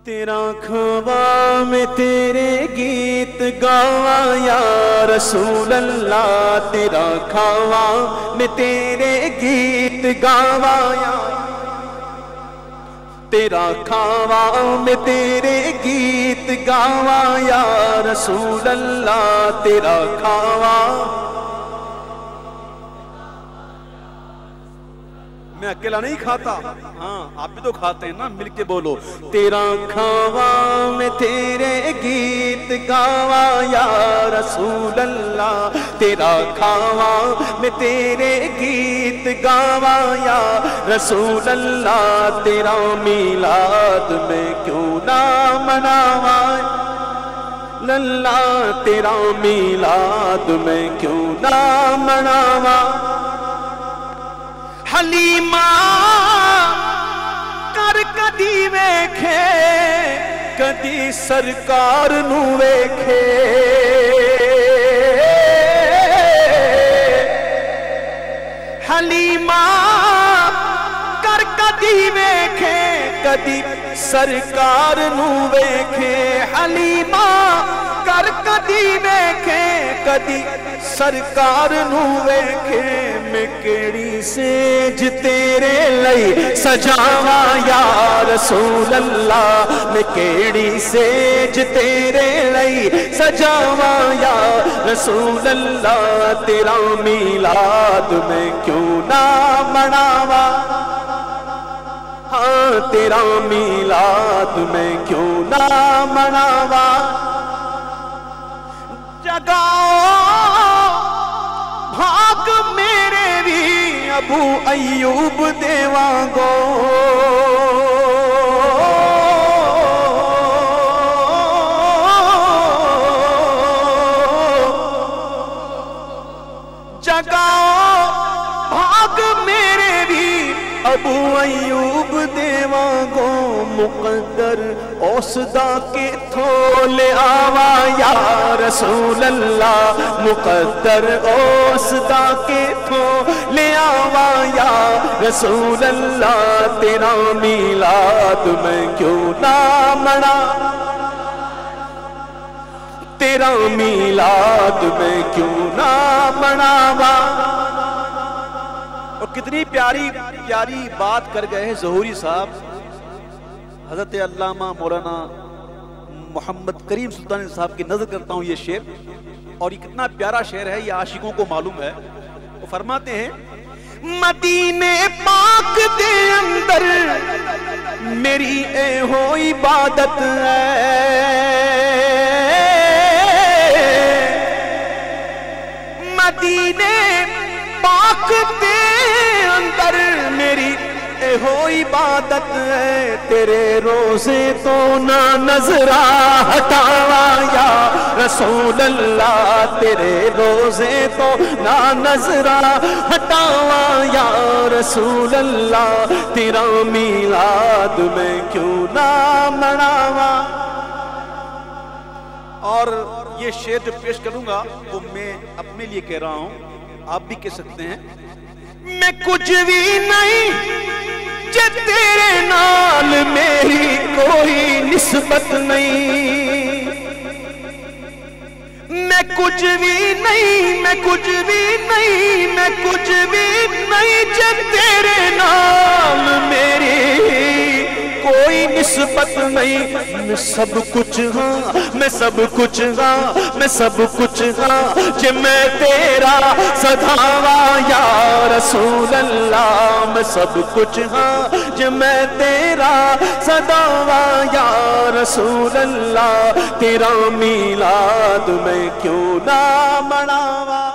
تیرا کھوا میں تیرے گیت گاوا یا رسول اللہ، تیرا کھوا میں تیرے گیت گاوا یا، تیرا کھوا میں تیرے گیت گاوا یا رسول اللہ، تیرا کھوا۔ میں اکیلا نہیں کھاتا، ہاں آپ بھی تو کھاتے ہیں نا، مل کے بولو۔ تیرا کھاوا میں تیرے گیت گاوا یا رسول اللہ، تیرا کھاوا میں تیرے گیت گاوا یا رسول اللہ، تیرا میلاد میں کیوں نہ مناوا للہ، تیرا میلاد میں کیوں نہ مناوا۔ حلیمہ کر کدی ویکھے، کدی سرکار نو ویکھے، حلیمہ کر کدی ویکھے، کدی سرکار نو ویکھے، حلیمہ کر کدی ویکھے، کدی سرکار نو ویکھے۔ میں کیڑی سیج تیرے لئی سجاوا یا رسول اللہ، میں کیڑی سیج تیرے لئی سجاوا یا رسول اللہ، تیرا میلاد میں کیوں نہ مناوا، ہاں تیرا میلاد میں کیوں نہ مناوا۔ جگاؤ بھاگ میرے بھی ابو ایوب دیوانگو، جگاؤ بھاگ میرے بھی ابو ایوب دیوانگو، مقدر اوسدا کے تھولے آوا یا رسول اللہ، مقدر اوسدا کے تھولے آوا یا رسول اللہ، تیرا میلاد میں کیوں نہ منا، تیرا میلاد میں کیوں نہ مناوا۔ اور کتنی پیاری پیاری بات کر گئے ہیں ظہوری صاحب، حضرت علامہ مولانا محمد کریم سلطانی صاحب کی نظر کرتا ہوں یہ شعر، اور یہ کتنا پیارا شعر ہے، یہ عاشقوں کو معلوم ہے۔ وہ فرماتے ہیں مدینے پاک دے اندر میری اے ہو عبادت ہے، مدینے پاک دے اندر میری اے ہو عبادت ہے، تیرے روزے تو نہ نظرہ ہٹاوا یا رسول اللہ، تیرے روزے تو نہ نظرہ ہٹاوا یا رسول اللہ، تیرا میلاد میں کیوں نہ مناوا۔ اور یہ شعر جو پیش کروں گا وہ میں اپنے لیے کہہ رہا ہوں، آپ بھی کہہ سکتے ہیں۔ میں کچھ بھی نہیں جے تیرے نال میری کوئی نسبت نہیں، میں کچھ بھی نہیں، میں کچھ بھی نہیں، میں کچھ بھی نہیں جے تیرے نال میری کوئی نسبت نہیں، میں سب کچھ ہاں، میں سب کچھ ہاں، میں سب کچھ ہاں جے میں تیرا سدھاوا یا رسول اللہ، میں سب کچھ ہاں جے میں تیرا سدھاوا یا رسول اللہ، تیرا میلاد میں کیوں نہ مناوا۔